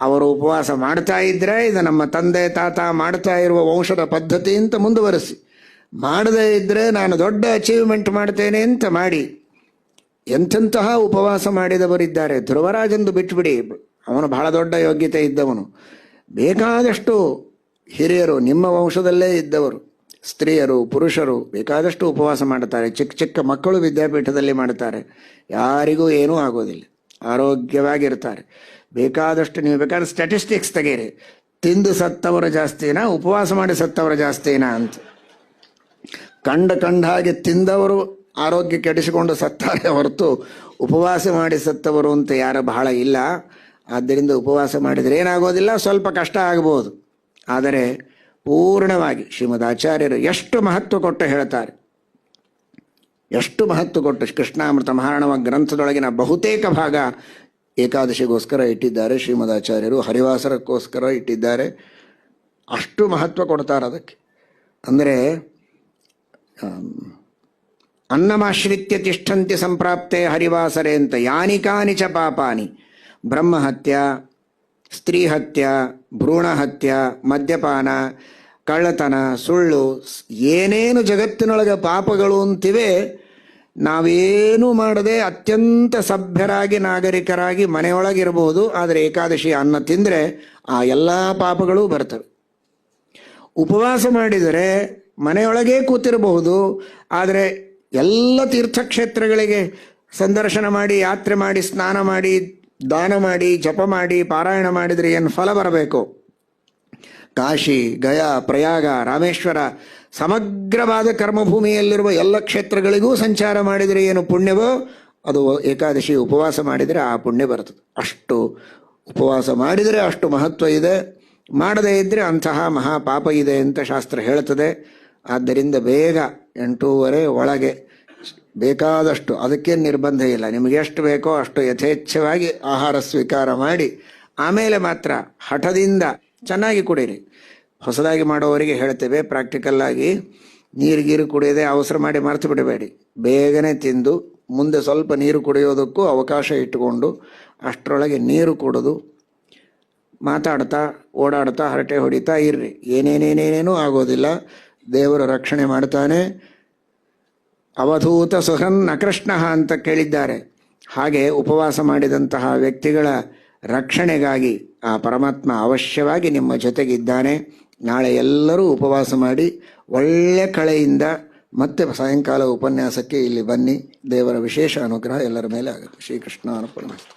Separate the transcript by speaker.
Speaker 1: ಅವರು ಉಪವಾಸ ಮಾಡ್ತಾ ಇದ್ರೆ ಇದು ನಮ್ಮ ತಂದೆ ತಾತ ಮಾಡ್ತಾ ಇರುವ ವಂಶದ ಪದ್ಧತಿ ಅಂತ ಮುಂದುವರಿಸಿ, ಮಾಡದೇ ಇದ್ದರೆ ನಾನು ದೊಡ್ಡ ಅಚೀವ್ಮೆಂಟ್ ಮಾಡ್ತೇನೆ ಅಂತ ಮಾಡಿ. ಎಂಥೆಂತಹ ಉಪವಾಸ ಮಾಡಿದವರಿದ್ದಾರೆ. ಧ್ರುವರಾಜಂದು ಬಿಟ್ಟುಬಿಡಿ, ಅವನು ಬಹಳ ದೊಡ್ಡ ಯೋಗ್ಯತೆ ಇದ್ದವನು. ಬೇಕಾದಷ್ಟು ಹಿರಿಯರು ನಿಮ್ಮ ವಂಶದಲ್ಲೇ ಇದ್ದವರು, ಸ್ತ್ರೀಯರು ಪುರುಷರು ಬೇಕಾದಷ್ಟು ಉಪವಾಸ ಮಾಡ್ತಾರೆ. ಚಿಕ್ಕ ಚಿಕ್ಕ ಮಕ್ಕಳು ವಿದ್ಯಾಪೀಠದಲ್ಲಿ ಮಾಡ್ತಾರೆ, ಯಾರಿಗೂ ಏನೂ ಆಗೋದಿಲ್ಲ, ಆರೋಗ್ಯವಾಗಿರ್ತಾರೆ. ಬೇಕಾದಷ್ಟು ನೀವು ಬೇಕಾದ್ರೆ ಸ್ಟ್ಯಾಟಿಸ್ಟಿಕ್ಸ್ ತೆಗೀರಿ, ತಿಂದು ಸತ್ತವರು ಜಾಸ್ತಿನಾ ಉಪವಾಸ ಮಾಡಿ ಸತ್ತವರು ಜಾಸ್ತಿನಾ ಅಂತ. ಕಂಡ ಹಾಗೆ ತಿಂದವರು ಆರೋಗ್ಯ ಕೆಡಿಸಿಕೊಂಡು ಸತ್ತಾರೆ ಹೊರತು ಉಪವಾಸ ಮಾಡಿ ಸತ್ತವರು ಅಂತ ಯಾರು ಬಹಳ ಇಲ್ಲ. ಆದ್ದರಿಂದ ಉಪವಾಸ ಮಾಡಿದರೆ ಏನಾಗೋದಿಲ್ಲ, ಸ್ವಲ್ಪ ಕಷ್ಟ ಆಗ್ಬೋದು, ಆದರೆ ಪೂರ್ಣವಾಗಿ ಶ್ರೀಮದ್ ಆಚಾರ್ಯರು ಎಷ್ಟು ಮಹತ್ವ ಕೊಟ್ಟು ಹೇಳ್ತಾರೆ, ಎಷ್ಟು ಮಹತ್ವ ಕೊಟ್ಟು. ಕೃಷ್ಣಾಮೃತ ಮಹಾರಾಣವ ಗ್ರಂಥದೊಳಗಿನ ಬಹುತೇಕ ಭಾಗ ಏಕಾದಶಿಗೋಸ್ಕರ ಇಟ್ಟಿದ್ದಾರೆ ಶ್ರೀಮದ್ ಆಚಾರ್ಯರು, ಹರಿವಾಸರಕ್ಕೋಸ್ಕರ ಇಟ್ಟಿದ್ದಾರೆ. ಅಷ್ಟು ಮಹತ್ವ ಕೊಡ್ತಾರೆ ಅದಕ್ಕೆ. ಅಂದರೆ ಅನ್ನಮಾಶ್ರಿತ್ಯ ತಿಷ್ಠಂತಿ ಸಂಪ್ರಾಪ್ತೆ ಹರಿವಾಸರೆ ಅಂತ. ಯಾನಿ ಕಾನಿ ಚ ಪಾಪಾನಿ, ಬ್ರಹ್ಮಹತ್ಯ, ಸ್ತ್ರೀಹತ್ಯ, ಭ್ರೂಣಹತ್ಯ, ಮದ್ಯಪಾನ, ಕಳ್ಳತನ, ಸುಳ್ಳು, ಏನೇನು ಜಗತ್ತಿನೊಳಗೆ ಪಾಪಗಳು ಅಂತಿವೆ, ನಾವೇನೂ ಮಾಡದೆ ಅತ್ಯಂತ ಸಭ್ಯರಾಗಿ ನಾಗರಿಕರಾಗಿ ಮನೆಯೊಳಗಿರಬಹುದು, ಆದರೆ ಏಕಾದಶಿ ಅನ್ನ ತಿಂದರೆ ಆ ಎಲ್ಲ ಪಾಪಗಳೂ ಬರ್ತವೆ. ಉಪವಾಸ ಮಾಡಿದರೆ ಮನೆಯೊಳಗೇ ಕೂತಿರಬಹುದು, ಆದರೆ ಎಲ್ಲ ತೀರ್ಥಕ್ಷೇತ್ರಗಳಿಗೆ ಸಂದರ್ಶನ ಮಾಡಿ, ಯಾತ್ರೆ ಮಾಡಿ, ಸ್ನಾನ ಮಾಡಿ, ದಾನ ಮಾಡಿ, ಜಪ ಮಾಡಿ, ಪಾರಾಯಣ ಮಾಡಿದರೆ ಏನು ಫಲ ಬರಬೇಕು? ಕಾಶಿ, ಗಯಾ, ಪ್ರಯಾಗ, ರಾಮೇಶ್ವರ, ಸಮಗ್ರವಾದ ಕರ್ಮಭೂಮಿಯಲ್ಲಿರುವ ಎಲ್ಲ ಕ್ಷೇತ್ರಗಳಿಗೂ ಸಂಚಾರ ಮಾಡಿದರೆ ಏನು ಪುಣ್ಯವೋ ಅದು ಏಕಾದಶಿ ಉಪವಾಸ ಮಾಡಿದರೆ ಆ ಪುಣ್ಯ ಬರ್ತದೆ. ಅಷ್ಟು ಉಪವಾಸ ಮಾಡಿದರೆ ಅಷ್ಟು ಮಹತ್ವ ಇದೆ, ಮಾಡದೇ ಇದ್ದರೆ ಅಂತಹ ಮಹಾಪಾಪ ಇದೆ ಅಂತ ಶಾಸ್ತ್ರ ಹೇಳ್ತದೆ. ಆದ್ದರಿಂದ ಬೇಗ 8:30 ಒಳಗೆ ಬೇಕಾದಷ್ಟು, ಅದಕ್ಕೇನು ನಿರ್ಬಂಧ ಇಲ್ಲ, ನಿಮಗೆ ಎಷ್ಟು ಬೇಕೋ ಅಷ್ಟು ಯಥೇಚ್ಛವಾಗಿ ಆಹಾರ ಸ್ವೀಕಾರ ಮಾಡಿ ಆಮೇಲೆ ಮಾತ್ರ ಹಠದಿಂದ ಚೆನ್ನಾಗಿ ಕುಡೀರಿ. ಹೊಸದಾಗಿ ಮಾಡೋವರಿಗೆ ಹೇಳ್ತೇವೆ, ಪ್ರಾಕ್ಟಿಕಲ್ಲಾಗಿ ನೀರು ಕುಡಿಯದೆ ಅವಸರ ಮಾಡಿ ಮರೆತು ಬಿಡಬೇಡಿ. ಬೇಗನೆ ತಿಂದು ಮುಂದೆ ಸ್ವಲ್ಪ ನೀರು ಕುಡಿಯೋದಕ್ಕೂ ಅವಕಾಶ ಇಟ್ಟುಕೊಂಡು ಅಷ್ಟರೊಳಗೆ ನೀರು ಕುಡಿದು ಮಾತಾಡ್ತಾ ಓಡಾಡ್ತಾ ಹರಟೆ ಹೊಡಿತಾ ಇರ್ರಿ. ಏನೇನೇನೇನೇನೂ ಆಗೋದಿಲ್ಲ, ದೇವರು ರಕ್ಷಣೆ ಮಾಡ್ತಾನೆ. ಅವಧೂತ ಸುಹನ್ ನಕೃಷ್ಣ ಅಂತ ಕೇಳಿದ್ದಾರೆ. ಹಾಗೆ ಉಪವಾಸ ಮಾಡಿದಂತಹ ವ್ಯಕ್ತಿಗಳ ರಕ್ಷಣೆಗಾಗಿ ಆ ಪರಮಾತ್ಮ ಅವಶ್ಯವಾಗಿ ನಿಮ್ಮ ಜೊತೆಗಿದ್ದಾನೆ. ನಾಳೆ ಎಲ್ಲರೂ ಉಪವಾಸ ಮಾಡಿ ಒಳ್ಳೆ ಕಳೆಯಿಂದ ಮತ್ತೆ ಸಾಯಂಕಾಲ ಉಪನ್ಯಾಸಕ್ಕೆ ಇಲ್ಲಿ ಬನ್ನಿ. ದೇವರ ವಿಶೇಷ ಅನುಗ್ರಹ ಎಲ್ಲರ ಮೇಲೆ ಆಗುತ್ತೆ. ಶ್ರೀಕೃಷ್ಣ ಅರ್ಪಣಮಸ್ತು.